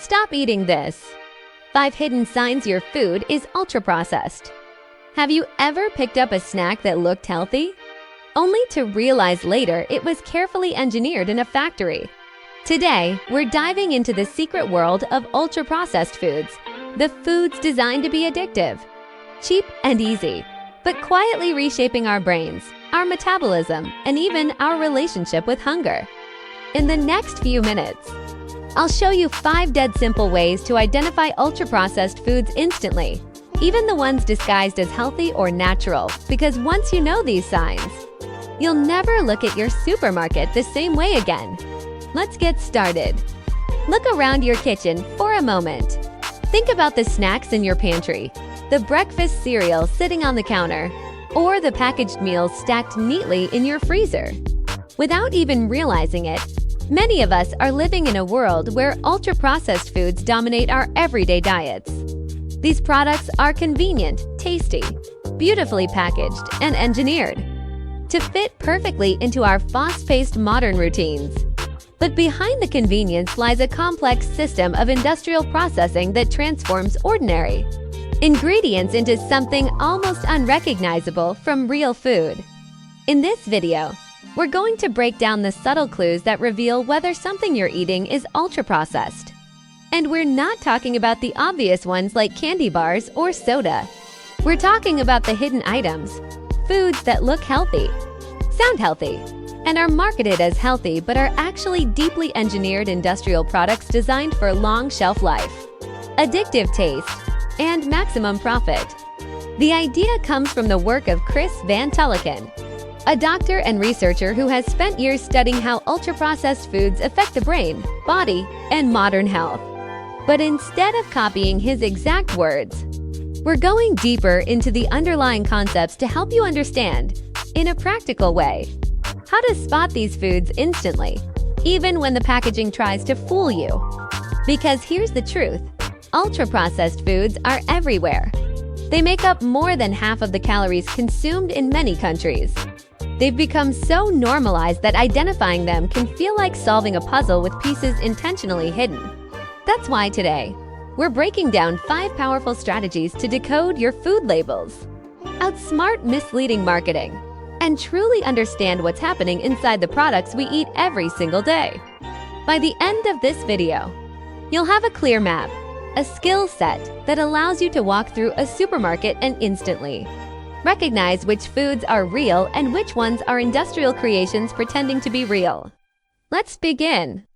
Stop eating this. 5 hidden signs your food is ultra-processed. Have you ever picked up a snack that looked healthy, only to realize later it was carefully engineered in a factory? Today, we're diving into the secret world of ultra-processed foods, the foods designed to be addictive, cheap and easy, but quietly reshaping our brains, our metabolism, and even our relationship with hunger. In the next few minutes, I'll show you 5 dead simple ways to identify ultra-processed foods instantly, even the ones disguised as healthy or natural, because once you know these signs, you'll never look at your supermarket the same way again. Let's get started. Look around your kitchen for a moment. Think about the snacks in your pantry, the breakfast cereal sitting on the counter, or the packaged meals stacked neatly in your freezer. Without even realizing it, many of us are living in a world where ultra-processed foods dominate our everyday diets. These products are convenient, tasty, beautifully packaged, and engineered to fit perfectly into our fast-paced modern routines. But behind the convenience lies a complex system of industrial processing that transforms ordinary ingredients into something almost unrecognizable from real food. In this video, we're going to break down the subtle clues that reveal whether something you're eating is ultra-processed. And we're not talking about the obvious ones like candy bars or soda. We're talking about the hidden items, foods that look healthy, sound healthy, and are marketed as healthy but are actually deeply engineered industrial products designed for long shelf life, addictive taste, and maximum profit. The idea comes from the work of Chris van Tulleken, a doctor and researcher who has spent years studying how ultra-processed foods affect the brain, body, and modern health. But instead of copying his exact words, we're going deeper into the underlying concepts to help you understand, in a practical way, how to spot these foods instantly, even when the packaging tries to fool you. Because here's the truth, ultra-processed foods are everywhere. They make up more than half of the calories consumed in many countries. They've become so normalized that identifying them can feel like solving a puzzle with pieces intentionally hidden. That's why today, we're breaking down 5 powerful strategies to decode your food labels, outsmart misleading marketing, and truly understand what's happening inside the products we eat every single day. By the end of this video, you'll have a clear map, a skill set that allows you to walk through a supermarket and instantly recognize which foods are real and which ones are industrial creations pretending to be real. Let's begin.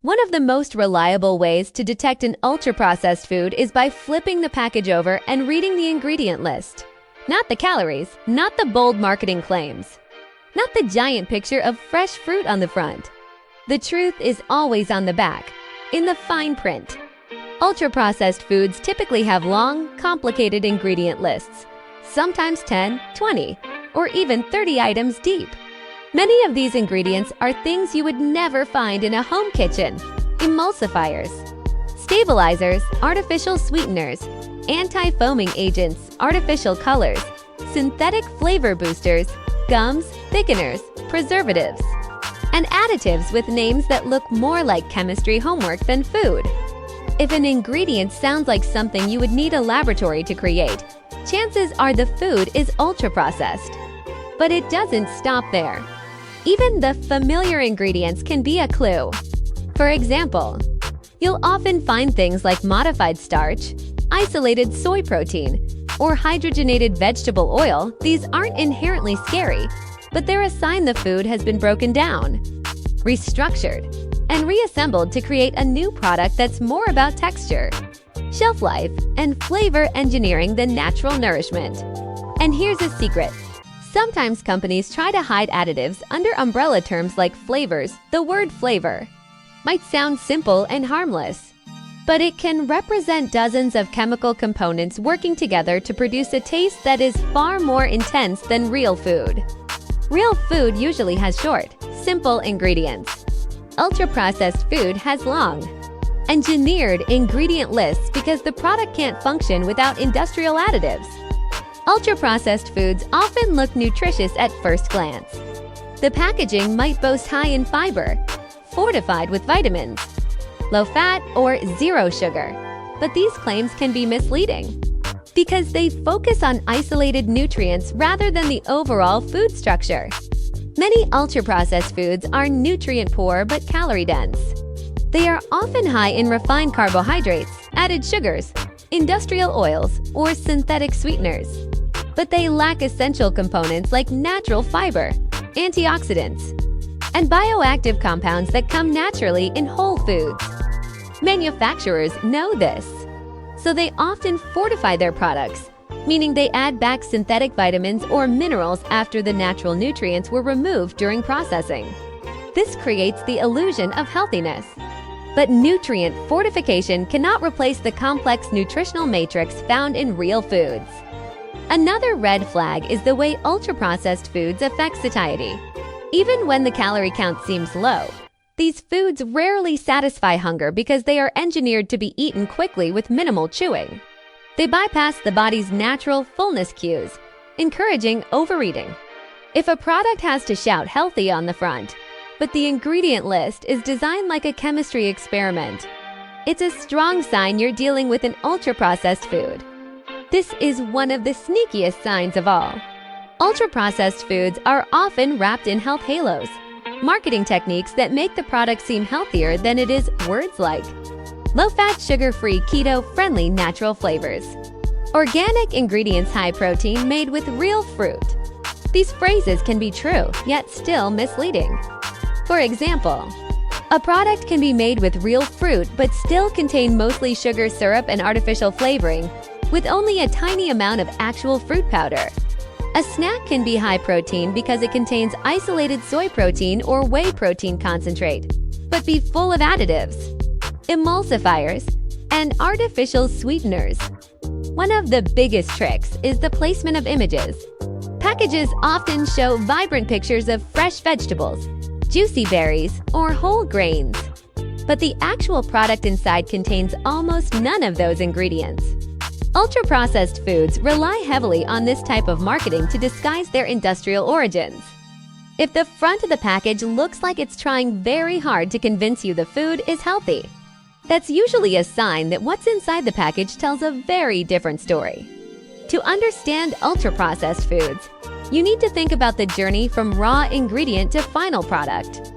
One of the most reliable ways to detect an ultra-processed food is by flipping the package over and reading the ingredient list. Not the calories, not the bold marketing claims, not the giant picture of fresh fruit on the front. The truth is always on the back, in the fine print. Ultra-processed foods typically have long, complicated ingredient lists, sometimes 10, 20, or even 30 items deep. Many of these ingredients are things you would never find in a home kitchen: emulsifiers, stabilizers, artificial sweeteners, anti-foaming agents, artificial colors, synthetic flavor boosters, gums, thickeners, preservatives, and additives with names that look more like chemistry homework than food. If an ingredient sounds like something you would need a laboratory to create, chances are the food is ultra-processed. But it doesn't stop there. Even the familiar ingredients can be a clue. For example, you'll often find things like modified starch, isolated soy protein, or hydrogenated vegetable oil. These aren't inherently scary, but they're a sign the food has been broken down, restructured, and reassembled to create a new product that's more about texture, shelf life, and flavor engineering than natural nourishment. And here's a secret. Sometimes companies try to hide additives under umbrella terms like flavors. The word flavor might sound simple and harmless, but it can represent dozens of chemical components working together to produce a taste that is far more intense than real food. Real food usually has short, simple ingredients. Ultra-processed food has long, engineered ingredient lists because the product can't function without industrial additives. Ultra-processed foods often look nutritious at first glance. The packaging might boast high in fiber, fortified with vitamins, low fat, or zero sugar. But these claims can be misleading because they focus on isolated nutrients rather than the overall food structure. Many ultra-processed foods are nutrient-poor but calorie-dense. They are often high in refined carbohydrates, added sugars, industrial oils, or synthetic sweeteners. But they lack essential components like natural fiber, antioxidants, and bioactive compounds that come naturally in whole foods. Manufacturers know this, so they often fortify their products, meaning they add back synthetic vitamins or minerals after the natural nutrients were removed during processing. This creates the illusion of healthiness. But nutrient fortification cannot replace the complex nutritional matrix found in real foods. Another red flag is the way ultra-processed foods affect satiety. Even when the calorie count seems low, these foods rarely satisfy hunger because they are engineered to be eaten quickly with minimal chewing. They bypass the body's natural fullness cues, encouraging overeating. If a product has to shout healthy on the front, but the ingredient list is designed like a chemistry experiment, it's a strong sign you're dealing with an ultra-processed food. This is one of the sneakiest signs of all. Ultra-processed foods are often wrapped in health halos, marketing techniques that make the product seem healthier than it is. Words like low-fat, sugar-free, keto-friendly natural flavors, organic ingredients, high protein, made with real fruit. These phrases can be true, yet still misleading. For example, a product can be made with real fruit but still contain mostly sugar syrup and artificial flavoring, with only a tiny amount of actual fruit powder. A snack can be high protein because it contains isolated soy protein or whey protein concentrate, but be full of additives, emulsifiers, and artificial sweeteners. One of the biggest tricks is the placement of images. Packages often show vibrant pictures of fresh vegetables, juicy berries, or whole grains. But the actual product inside contains almost none of those ingredients. Ultra-processed foods rely heavily on this type of marketing to disguise their industrial origins. If the front of the package looks like it's trying very hard to convince you the food is healthy, that's usually a sign that what's inside the package tells a very different story. To understand ultra-processed foods, you need to think about the journey from raw ingredient to final product.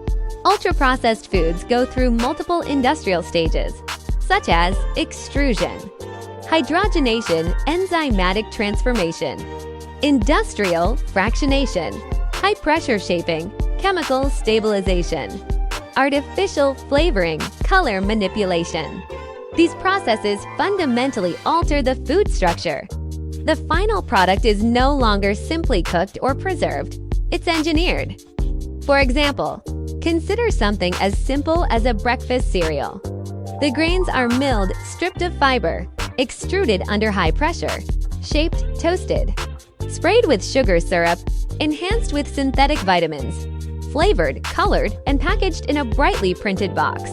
Ultra-processed foods go through multiple industrial stages, such as extrusion, hydrogenation, enzymatic transformation, industrial fractionation, high-pressure shaping, chemical stabilization, artificial flavoring, color manipulation. These processes fundamentally alter the food structure. The final product is no longer simply cooked or preserved, it's engineered. For example, consider something as simple as a breakfast cereal. The grains are milled, stripped of fiber, extruded under high pressure, shaped, toasted, sprayed with sugar syrup, enhanced with synthetic vitamins, flavored, colored, and packaged in a brightly printed box.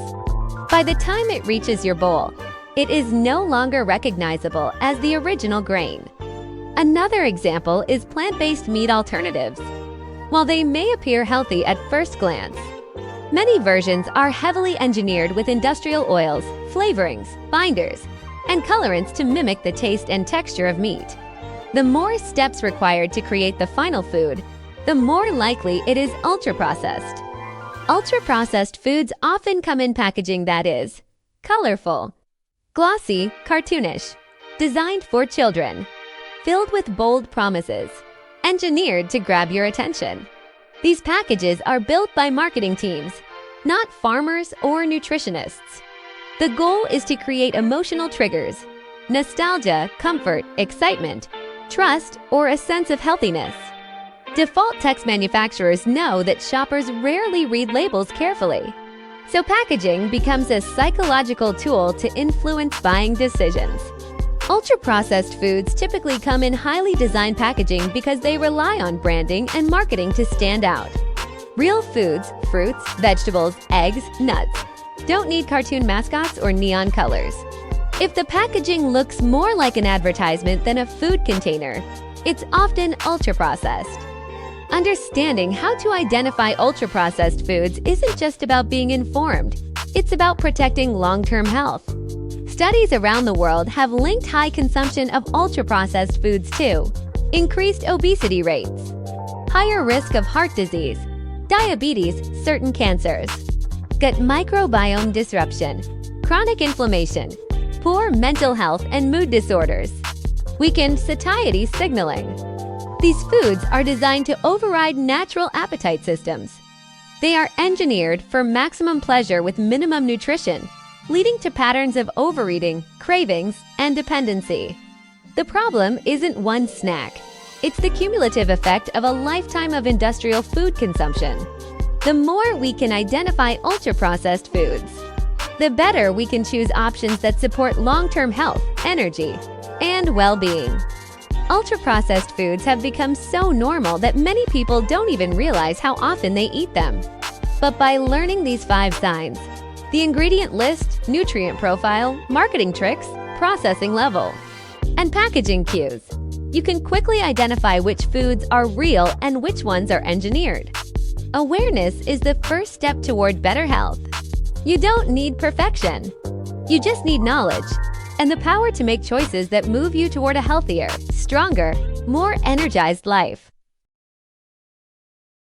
By the time it reaches your bowl, it is no longer recognizable as the original grain. Another example is plant-based meat alternatives. While they may appear healthy at first glance, many versions are heavily engineered with industrial oils, flavorings, binders, and colorants to mimic the taste and texture of meat. The more steps required to create the final food, the more likely it is ultra-processed. Ultra-processed foods often come in packaging that is colorful, glossy, cartoonish, designed for children, filled with bold promises, engineered to grab your attention. These packages are built by marketing teams, not farmers or nutritionists. The goal is to create emotional triggers, nostalgia, comfort, excitement, trust, or a sense of healthiness. Default text manufacturers know that shoppers rarely read labels carefully, so packaging becomes a psychological tool to influence buying decisions. Ultra-processed foods typically come in highly designed packaging because they rely on branding and marketing to stand out. Real foods, fruits, vegetables, eggs, nuts, don't need cartoon mascots or neon colors. If the packaging looks more like an advertisement than a food container, it's often ultra-processed. Understanding how to identify ultra-processed foods isn't just about being informed, It's about protecting long-term health. Studies around the world have linked high consumption of ultra-processed foods to increased obesity rates, higher risk of heart disease, diabetes, certain cancers, gut microbiome disruption, chronic inflammation, poor mental health and mood disorders, weakened satiety signaling. These foods are designed to override natural appetite systems. They are engineered for maximum pleasure with minimum nutrition, leading to patterns of overeating, cravings, and dependency. The problem isn't one snack. It's the cumulative effect of a lifetime of industrial food consumption. The more we can identify ultra-processed foods, the better we can choose options that support long-term health, energy, and well-being. Ultra-processed foods have become so normal that many people don't even realize how often they eat them. But by learning these 5 signs, the ingredient list, nutrient profile, marketing tricks, processing level, and packaging cues, you can quickly identify which foods are real and which ones are engineered. Awareness is the first step toward better health. You don't need perfection. You just need knowledge and the power to make choices that move you toward a healthier, stronger, more energized life.